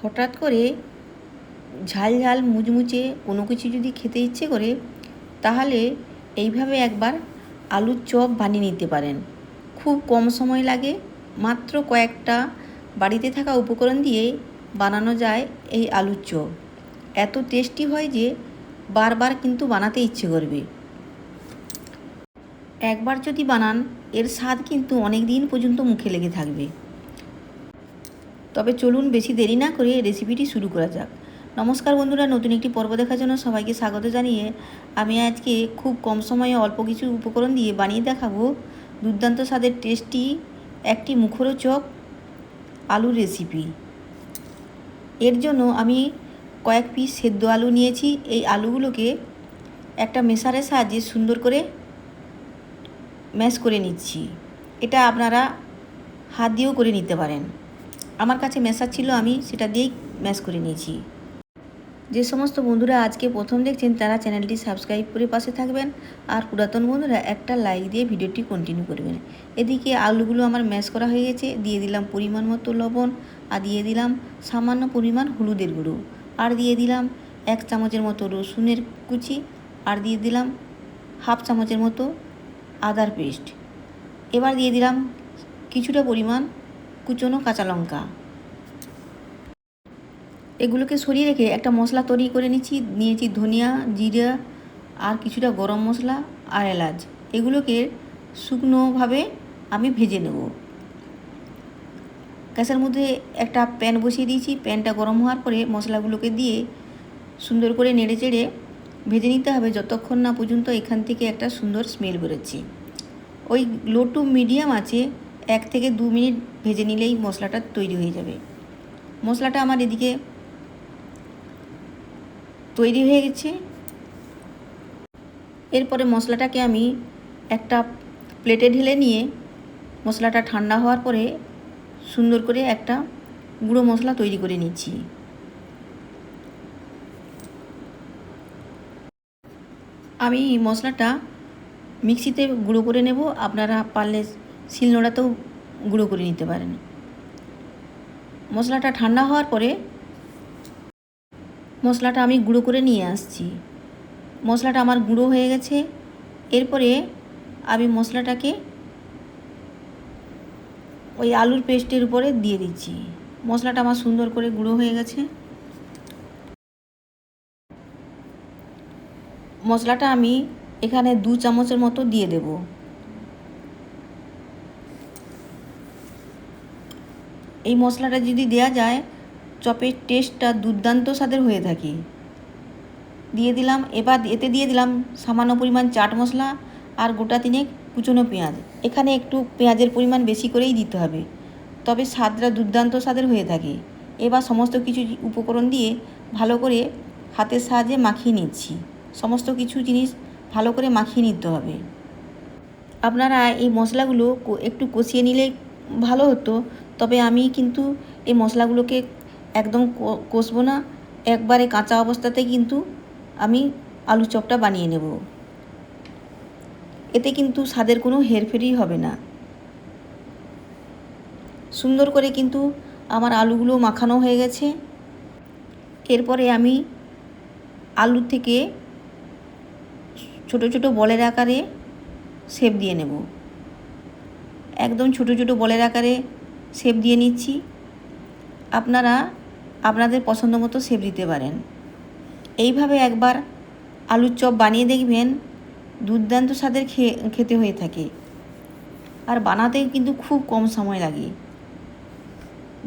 হঠাৎ করে ঝাল ঝাল মুচমুচে কোনো কিছু যদি খেতে ইচ্ছে করে, তাহলে এইভাবে একবার আলুর চপ বানিয়ে নিতে পারেন। খুব কম সময় লাগে, মাত্র কয়েকটা বাড়িতে থাকা উপকরণ দিয়ে বানানো যায় এই আলুর চপ। এত টেস্টি হয় যে বারবার কিন্তু বানাতে ইচ্ছে করবে। একবার যদি বানান, এর স্বাদ কিন্তু অনেক দিন পর্যন্ত মুখে লেগে থাকবে। তবে চলুন বেশি দেরি না করে রেসিপিটি শুরু করা যাক। নমস্কার বন্ধুরা, নতুন একটি পর্ব দেখার জন্য সবাইকে স্বাগত জানিয়ে আমি আজকে খুব কম সময়ে অল্প কিছু উপকরণ দিয়ে বানিয়ে দেখাবো দুর্দান্ত স্বাদের টেস্টি একটি মুখরোচক আলুর রেসিপি। এর জন্য আমি কয়েক পিস সেদ্ধ আলু নিয়েছি। এই আলুগুলোকে একটা মেশারের সাহায্যে সুন্দর করে ম্যাশ করে নিচ্ছি। এটা আপনারা হাত দিয়েও করে নিতে পারেন। আমার কাছে ম্যাশার ছিল, আমি সেটা দিয়েই ম্যাশ করে নিয়েছি। যে সমস্ত বন্ধুরা আজকে প্রথম দেখছেন তারা চ্যানেলটি সাবস্ক্রাইব করে পাশে থাকবেন, আর পুরাতন বন্ধুরা একটা লাইক দিয়ে ভিডিওটি কন্টিনিউ করবেন। এদিকে আলুগুলো আমার ম্যাশ করা হয়ে গেছে। দিয়ে দিলাম পরিমাণ মতো লবণ, আর দিয়ে দিলাম সামান্য পরিমাণ হলুদের গুঁড়ো, আর দিয়ে দিলাম 1 চামচের মতো রসুনের কুচি, আর দিয়ে দিলাম 1/2 চামচের মতো আদার পেস্ট। এবার দিয়ে দিলাম কিছুটা পরিমাণ কুচনো কাঁচা লঙ্কা। এগুলোকে সরিয়ে রেখে একটা মশলা তৈরি করে নিয়েছি ধনিয়া, জিরা, আর কিছুটা গরম মশলা আর এলাচ। এগুলোকে শুকনোভাবে আমি ভেজে নেব। গ্যাসের মধ্যে একটা প্যান বসিয়ে দিয়েছি। প্যানটা গরম হওয়ার পরে মশলাগুলোকে দিয়ে সুন্দর করে নেড়ে চেড়ে ভেজে নিতে হবে যতক্ষণ না পর্যন্ত এখান থেকে একটা সুন্দর স্মেল বেরোচ্ছে। ওই লো টু মিডিয়াম আছে 1 থেকে 2 মিনিট ভেজে নিলেই মশলাটা তৈরি হয়ে যাবে। মশলাটা আমার এদিকে তৈরি হয়ে গেছে। এরপরে মশলাটাকে আমি একটা প্লেটে ঢেলে নিয়ে মশলাটা ঠান্ডা হওয়ার পরে সুন্দর করে একটা গুঁড়ো মশলা তৈরি করে নিচ্ছি। আমি মশলাটা মিক্সিতে গুঁড়ো করে নেব, আপনারা পারলে শিলনোড়াতেও গুঁড়ো করে নিতে পারেন। মশলাটা ঠান্ডা হওয়ার পরে মশলাটা আমি গুঁড়ো করে নিয়ে আসছি। মশলাটা আমার গুঁড়ো হয়ে গেছে। এরপরে আমি মশলাটাকে ওই আলুর পেস্টের উপরে দিয়ে দিচ্ছি। মশলাটা আমার সুন্দর করে গুঁড়ো হয়ে গেছে। মশলাটা আমি এখানে 2 চামচের মতো দিয়ে দেব। এই মশলাটা যদি দেয়া যায়, চপের টেস্টটা দুর্দান্ত স্বাদের হয়ে থাকে। দিয়ে দিলাম, এবার এতে দিয়ে দিলাম সামান্য পরিমাণ চাট মশলা আর গোটা 3 কুচনো পেঁয়াজ। এখানে একটু পেঁয়াজের পরিমাণ বেশি করেই দিতে হবে, তবে স্বাদটা দুর্দান্ত স্বাদের হয়ে থাকে। এবার সমস্ত কিছু উপকরণ দিয়ে ভালো করে হাতের সাহায্যে মাখিয়ে নিচ্ছি। সমস্ত কিছু জিনিস ভালো করে মাখিয়ে নিতে হবে। আপনারা এই মশলাগুলো একটু কষিয়ে নিলে ভালো হতো, তবে আমি কিন্তু এই মশলাগুলোকে একদম কষবো না। একবারে কাঁচা অবস্থাতে কিন্তু আমি আলু চপটা বানিয়ে নেব। এতে কিন্তু স্বাদের কোনো হেরফেরই হবে না। সুন্দর করে কিন্তু আমার আলুগুলো মাখানো হয়ে গেছে। এরপরে আমি আলু থেকে ছোট ছোট বলের আকারে শেপ দিয়ে নেব। একদম ছোট ছোট বলের আকারে শেপ দিয়ে নিচ্ছি। আপনারা আপনাদের পছন্দ মতো শেপ দিতে পারেন। এইভাবে একবার আলুর চপ বানিয়ে দেখবেন, দুর্দান্ত স্বাদের খেতে হয়ে থাকে। আর বানাতে কিন্তু খুব কম সময় লাগে।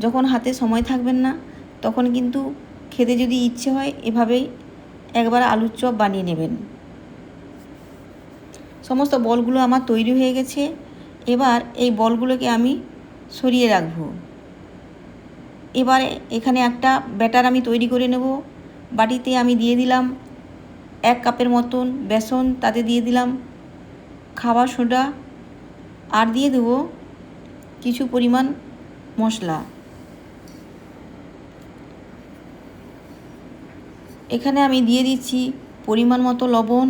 যখন হাতে সময় থাকবেন না, তখন কিন্তু খেতে যদি ইচ্ছে হয়, এভাবেই একবার আলুর চপ বানিয়ে নেবেন। সমস্ত বলগুলো আমার তৈরি হয়ে গেছে। এবার এই বলগুলোকে আমি সরিয়ে রাখব। এবারে এখানে একটা ব্যাটার আমি তৈরি করে নেব। বাটিতে আমি দিয়ে দিলাম 1 কাপের মতন বেসন, তাতে দিয়ে দিলাম খাবার সোডা, আর দিয়ে দেব কিছু পরিমাণ মশলা। এখানে আমি দিয়ে দিচ্ছি পরিমাণ মতো লবণ,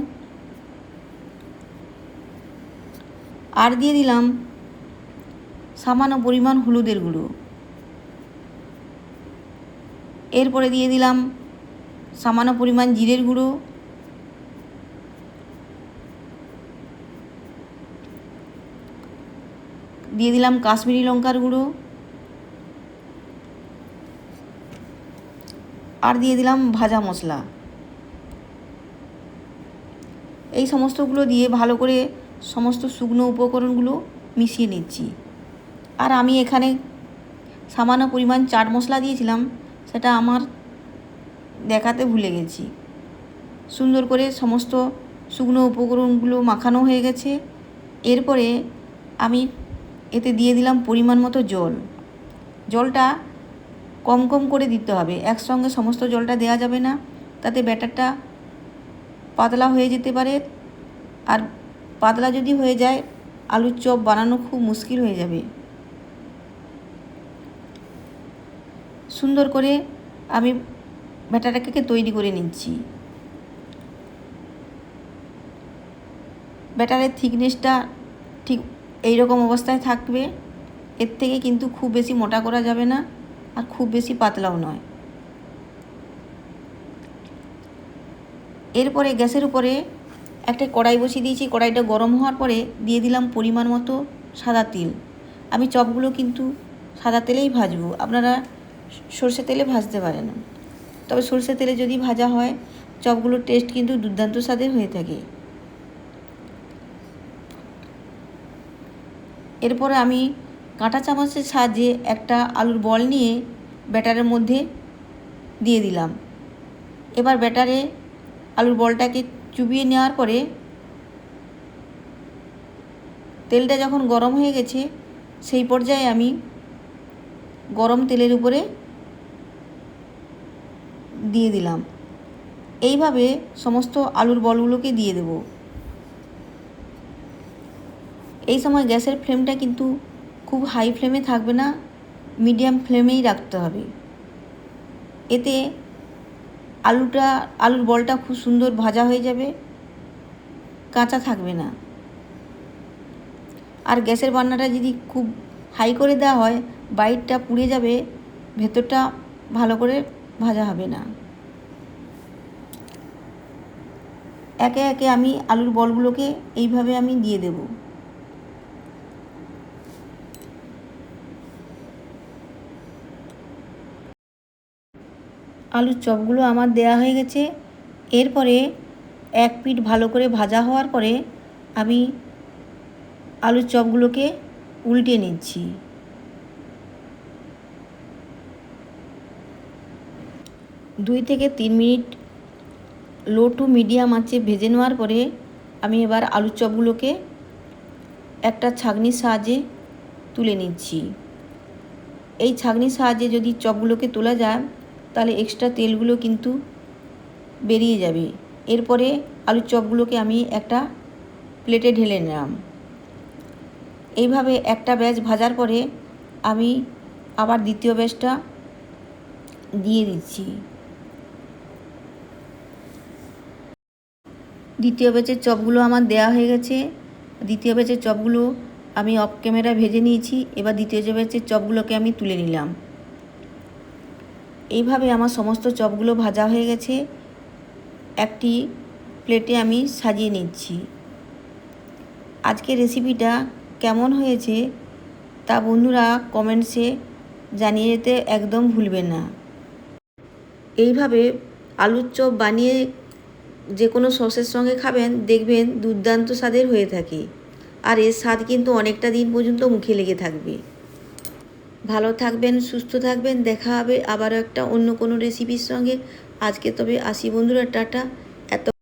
আর দিয়ে দিলাম সামান্য পরিমাণ হলুদের গুঁড়ো। এরপরে দিয়ে দিলাম সামান্য পরিমাণ জিরের গুঁড়ো, দিয়ে দিলাম কাশ্মীরি লঙ্কার গুঁড়ো, আর দিয়ে দিলাম ভাজা মশলা। এই সমস্তগুলো দিয়ে ভালো করে সমস্ত শুকনো উপকরণগুলো মিশিয়ে নিচ্ছি। আর আমি এখানে সামান্য পরিমাণ চাট মশলা দিয়েছিলাম, সেটা আমার দেখাতে ভুলে গেছি। সুন্দর করে সমস্ত শুকনো উপকরণগুলো মাখানো হয়ে গেছে। এরপরে আমি এতে দিয়ে দিলাম পরিমাণ মতো জল। জলটা কম কম করে দিতে হবে, একসঙ্গে সমস্ত জলটা দেওয়া যাবে না, তাতে ব্যাটারটা পাতলা হয়ে যেতে পারে। আর পাতলা যদি হয়ে যায় আলুর চপ বানানো খুব মুশকিল হয়ে যাবে। সুন্দর করে আমি ব্যাটারটাকে তৈরি করে নিচ্ছি। ব্যাটারের থিকনেসটা ঠিক এই রকম অবস্থায় থাকবে, এর থেকে কিন্তু খুব বেশি মোটা করা যাবে না আর খুব বেশি পাতলাও নয়। এরপরে গ্যাসের উপরে একটা কড়াই বসিয়ে দিয়েছি। কড়াইটা গরম হওয়ার পরে দিয়ে দিলাম পরিমাণ মতো সাদা তেল। আমি চপগুলো কিন্তু সাদা তেলেই ভাজবো, আপনারা সরষে তেলে ভাজতে পারেন, তবে সরষে তেলে যদি ভাজা হয় চপগুলোর টেস্ট কিন্তু দুর্দান্ত স্বাদের হয়ে থাকে। এরপরে আমি কাঁটা চামচের সাহায্যে একটা আলুর বল নিয়ে ব্যাটারের মধ্যে দিয়ে দিলাম। এবার ব্যাটারে আলুর বলটাকে চুবিয়ে নেওয়ার পরে তেলটা যখন গরম হয়ে গেছে সেই পর্যায়ে আমি গরম তেলের উপরে দিয়ে দিলাম। এইভাবে সমস্ত আলুর বলগুলোকে দিয়ে দেব। এই সময় গ্যাসের ফ্লেমটা কিন্তু খুব হাই ফ্লেমে থাকবে না, মিডিয়াম ফ্লেমেই রাখতে হবে। এতে আলুর বলটা খুব সুন্দর ভাজা হয়ে যাবে, কাঁচা থাকবে না। আর গ্যাসের বার্নারটা যদি খুব হাই করে দেওয়া হয় বাইরটা পুড়ে যাবে, ভেতরটা ভালো করে ভাজা হবে না। একে একে আমি আলুর বলগুলোকে এইভাবে আমি দিয়ে দেব। আলুর চপগুলো আমার দেয়া হয়ে গেছে। এরপরে এক পিঠ ভালো করে ভাজা হওয়ার পরে আমি আলুর চপগুলোকে উল্টে নিচ্ছি। 2 থেকে 3 মিনিট লো টু মিডিয়াম আঁচে ভেজে নেওয়ার পরে আমি এবার আলুর চপগুলোকে একটা ছাঁকনির সাহায্যে তুলে নিচ্ছি। এই ছাঁকনির সাহায্যে যদি চপগুলোকে তোলা যায় তাহলে এক্সট্রা তেলগুলো কিন্তু বেরিয়ে যাবে। এরপরে আলুর চপগুলোকে আমি একটা প্লেটে ঢেলে নিলাম। এইভাবে একটা ব্যাচ ভাজার পরে আমি আবার দ্বিতীয় ব্যাচটা দিয়ে দিচ্ছি। দ্বিতীয় ব্যাচের চপগুলো আমার দেয়া হয়ে গেছে। দ্বিতীয় ব্যাচের চপগুলো আমি অফ ক্যামেরা ভেজে নিয়েছি। এবার দ্বিতীয় ব্যাচের চপগুলোকে আমি তুলে নিলাম। এইভাবে আমার সমস্ত চপগুলো ভাজা হয়ে গেছে। একটি প্লেটে আমি সাজিয়ে নিচ্ছি। আজকের রেসিপিটা কেমন হয়েছে তা বন্ধুরা কমেন্টসে জানিয়ে যেতে একদম ভুলবেন না। এইভাবে আলুর চপ বানিয়ে যে কোনো সসের সঙ্গে খাবেন, দেখবেন দুর্দান্ত স্বাদের হয়ে থাকে। আর এর স্বাদ কিন্তু অনেকটা দিন পর্যন্ত মুখে লেগে থাকবে। ভালো থাকবেন, সুস্থ থাকবেন। দেখা হবে আবারও একটা অন্য কোনো রেসিপির সঙ্গে। আজকে তবে আসি বন্ধুরা, টাটা। এত